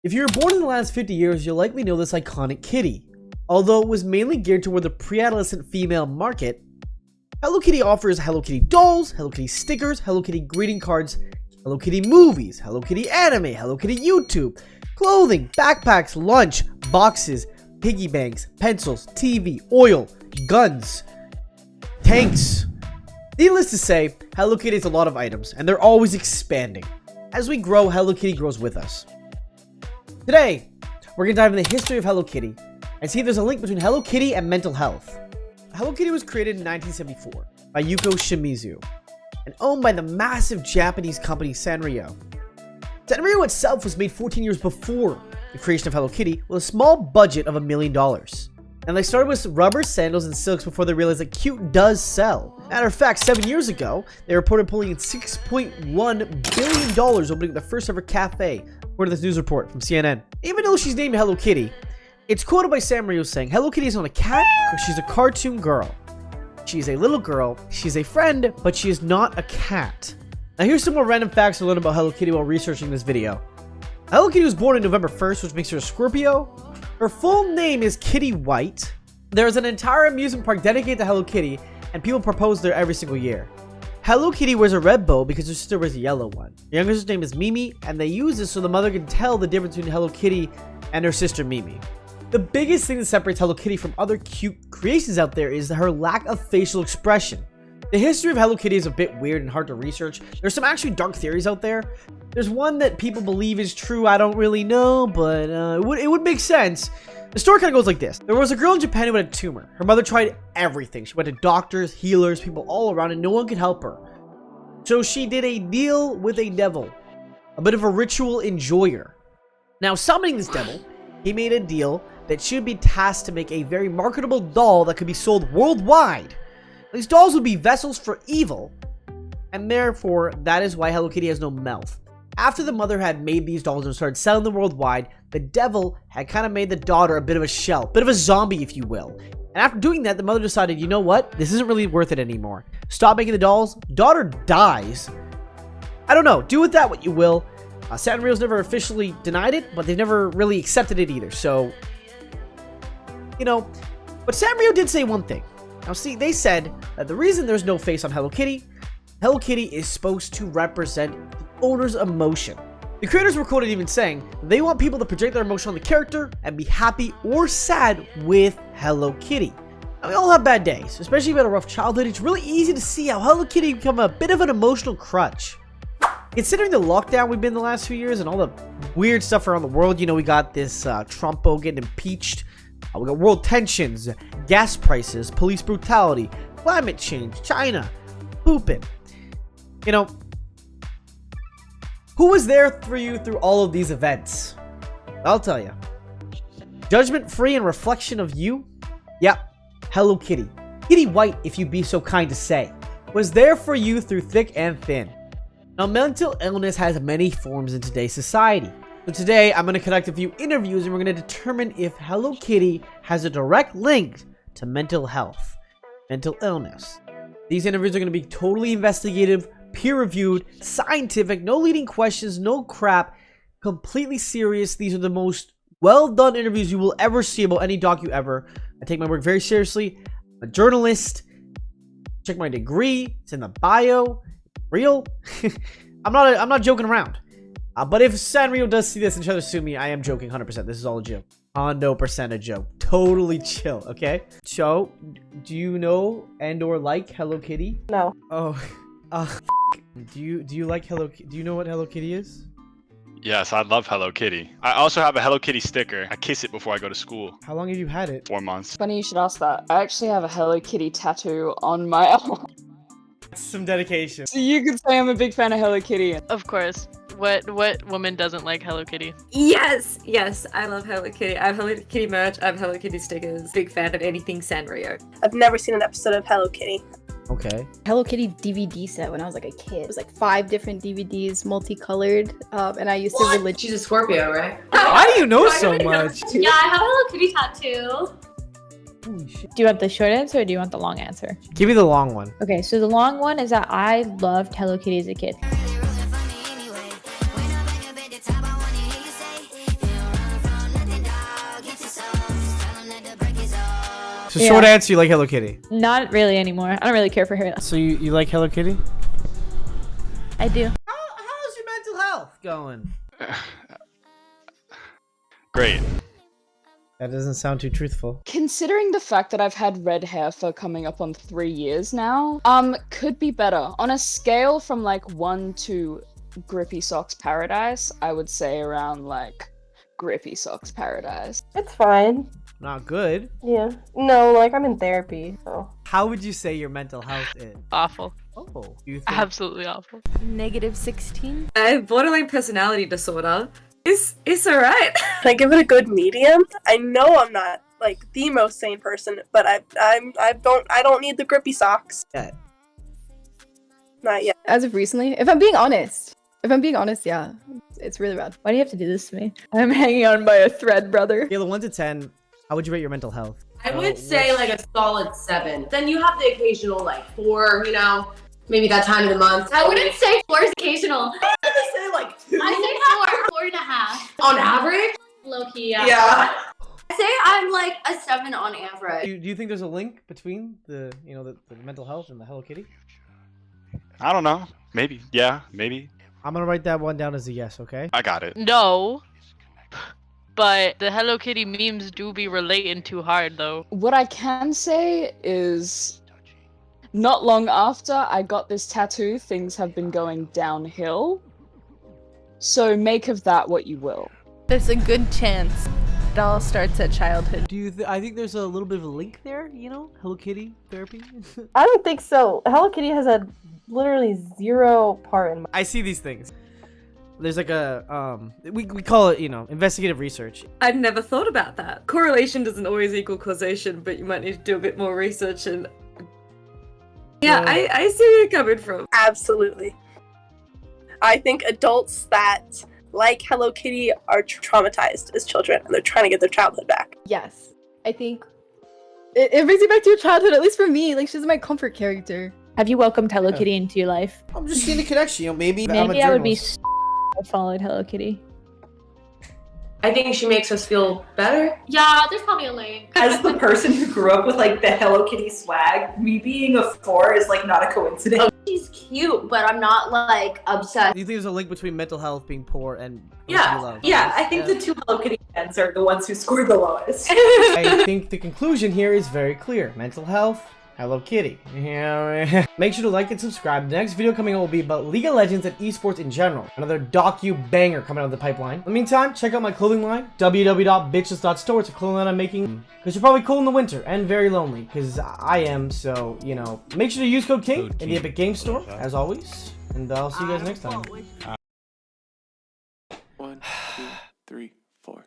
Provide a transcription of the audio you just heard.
If you were born in the last 50 years, you'll likely know this iconic kitty. Although it was mainly geared toward the pre-adolescent female market, Hello Kitty offers Hello Kitty dolls, Hello Kitty stickers, Hello Kitty greeting cards, Hello Kitty movies, Hello Kitty anime, Hello Kitty YouTube, clothing, backpacks, lunch, boxes, piggy banks, pencils, TV, oil, guns, tanks. Needless to say, Hello Kitty has a lot of items, and they're always expanding. As we grow, Hello Kitty grows with us. Today, we're going to dive into the history of Hello Kitty and see if there's a link between Hello Kitty and mental health. Hello Kitty was created in 1974 by Yuko Shimizu and owned by the massive Japanese company Sanrio. Sanrio itself was made 14 years before the creation of Hello Kitty with a small budget of $1 million. And they started with rubber, sandals, and silks before they realized that cute does sell. Matter of fact, 7 years ago, they reported pulling in $6.1 billion opening the first ever cafe, according to this news report from CNN. Even though she's named Hello Kitty, it's quoted by Sanrio saying, Hello Kitty is not a cat, because she's a cartoon girl. She's a little girl, she's a friend, but she is not a cat. Now here's some more random facts to learn about Hello Kitty while researching this video. Hello Kitty was born on November 1st, which makes her a Scorpio. Her full name is Kitty White. There's an entire amusement park dedicated to Hello Kitty, and people propose there every single year. Hello Kitty wears a red bow because her sister wears a yellow one. Her younger sister's name is Mimi, and they use this so the mother can tell the difference between Hello Kitty and her sister Mimi. The biggest thing that separates Hello Kitty from other cute creations out there is her lack of facial expression. The history of Hello Kitty is a bit weird and hard to research. There's some actually dark theories out there. There's one that people believe is true. I don't really know, but it would make sense. The story kind of goes like this. There was a girl in Japan who had a tumor. Her mother tried everything. She went to doctors, healers, people all around, and no one could help her. So she did a deal with a devil, a bit of a ritual enjoyer. Now, summoning this devil, he made a deal that she would be tasked to make a very marketable doll that could be sold worldwide. These dolls would be vessels for evil, and therefore, that is why Hello Kitty has no mouth. After the mother had made these dolls and started selling them worldwide, the devil had kind of made the daughter a bit of a shell, bit of a zombie, if you will. And after doing that, the mother decided, you know what? This isn't really worth it anymore. Stop making the dolls. Daughter dies. I don't know. Do with that what you will. Sanrio's never officially denied it, but they've never really accepted it either. So, you know, but Sanrio did say one thing. Now, see, they said that the reason there's no face on Hello Kitty is supposed to represent the owner's emotion. The creators were quoted even saying they want people to project their emotion on the character and be happy or sad with Hello Kitty. Now, we all have bad days, especially if you had a rough childhood. It's really easy to see how Hello Kitty become a bit of an emotional crutch. Considering the lockdown we've been in the last few years and all the weird stuff around the world, you know, we got this Trumpo getting impeached. We got world tensions, gas prices, police brutality, climate change, China, pooping. You know, who was there for you through all of these events? I'll tell you. Judgment-free and reflection of you? Yep, Hello Kitty. Kitty White, if you'd be so kind to say, was there for you through thick and thin. Now, mental illness has many forms in today's society. So today, I'm going to conduct a few interviews and we're going to determine if Hello Kitty has a direct link to mental health, mental illness. These interviews are going to be totally investigative, peer-reviewed, scientific, no leading questions, no crap, completely serious. These are the most well-done interviews you will ever see about any docu ever. I take my work very seriously. I'm a journalist. Check my degree. It's in the bio. Real? I'm not joking around. But if Sanrio does see this and try to sue me, I am joking 100%. This is all a joke. 100% a joke. Totally chill, okay? So, do you know and or like Hello Kitty? No. Oh, do you like Hello Kitty? Do you know what Hello Kitty is? Yes, I love Hello Kitty. I also have a Hello Kitty sticker. I kiss it before I go to school. How long have you had it? 4 months. Funny you should ask that. I actually have a Hello Kitty tattoo on my arm. Some dedication. So you could say I'm a big fan of Hello Kitty. Of course. What woman doesn't like Hello Kitty? Yes, I love Hello Kitty. I have Hello Kitty merch, I have Hello Kitty stickers. Big fan of anything Sanrio. I've never seen an episode of Hello Kitty. Okay. Hello Kitty DVD set when I was like a kid. It was like 5 different DVDs, multicolored, and I used to religiously. She's a Scorpio, right? Why do you know so much? Yeah, I have a Hello Kitty tattoo. Holy shit. Do you want the short answer or do you want the long answer? Give me the long one. Okay, so the long one is that I loved Hello Kitty as a kid. So short answer, you like Hello Kitty. Not really anymore. I don't really care for her. So you like Hello Kitty? I do. How's your mental health going? Great. That doesn't sound too truthful. Considering the fact that I've had red hair for coming up on 3 years now, could be better. On a scale from like 1 to Grippy Socks Paradise, I would say around like Grippy Socks Paradise. It's fine. Not good. Yeah. No, like I'm in therapy, so. How would you say your mental health is? Awful. Oh, you think? Absolutely awful. -16. I have borderline personality disorder. It's alright. Can I give it a good medium? I know I'm not like the most sane person, but I don't need the grippy socks. Yeah. Not yet. As of recently, if I'm being honest, yeah, it's really bad. Why do you have to do this to me? I'm hanging on by a thread, brother. Scale of 1 to 10, how would you rate your mental health? I would say like a solid 7. Then you have the occasional like 4, you know, maybe that time of the month. I wouldn't say 4 is occasional. I say like 2 I say 4.5. on average. Low key, yeah. Yeah. I say I'm like a 7 on average. Do you think there's a link between the mental health and the Hello Kitty? I don't know. Maybe. Yeah, maybe. I'm gonna write that one down as a yes, okay? I got it. No. But the Hello Kitty memes do be relating too hard, though. What I can say is, not long after I got this tattoo, things have been going downhill. So make of that what you will. There's a good chance it all starts at childhood. Do you? I think there's a little bit of a link there. You know, Hello Kitty therapy. I don't think so. Hello Kitty has a literally 0 part in my. I see these things. There's like a we call it, you know, investigative research. I've never thought about that. Correlation doesn't always equal causation, but you might need to do a bit more research and. Yeah, I see where you're coming from. Absolutely. I think adults that like Hello Kitty are traumatized as children, and they're trying to get their childhood back. Yes, I think it brings you back to your childhood. At least for me, like she's my comfort character. Have you welcomed Hello Kitty into your life? I'm just seeing the connection. You know, maybe Maybe I would be followed Hello Kitty. I think she makes us feel better. Yeah, there's probably a link. As the person who grew up with like the Hello Kitty swag, me being a 4 is like not a coincidence. She's cute, but I'm not like obsessed. Do you think there's a link between mental health, being poor, and Yeah, love? yeah. I think the 2 Hello Kitty fans are the ones who scored the lowest. I think the conclusion here is very clear. Mental health, Hello Kitty. Yeah. Make sure to like and subscribe. The next video coming out will be about League of Legends and esports in general. Another docu-banger coming out of the pipeline. In the meantime, check out my clothing line, www.bitches.store. It's a clothing line I'm making because you're probably cold in the winter and very lonely, because I am, so, you know. Make sure to use code KING in the Epic Games Store, as always. And I'll see you guys next time. 1, 2, 3, 4.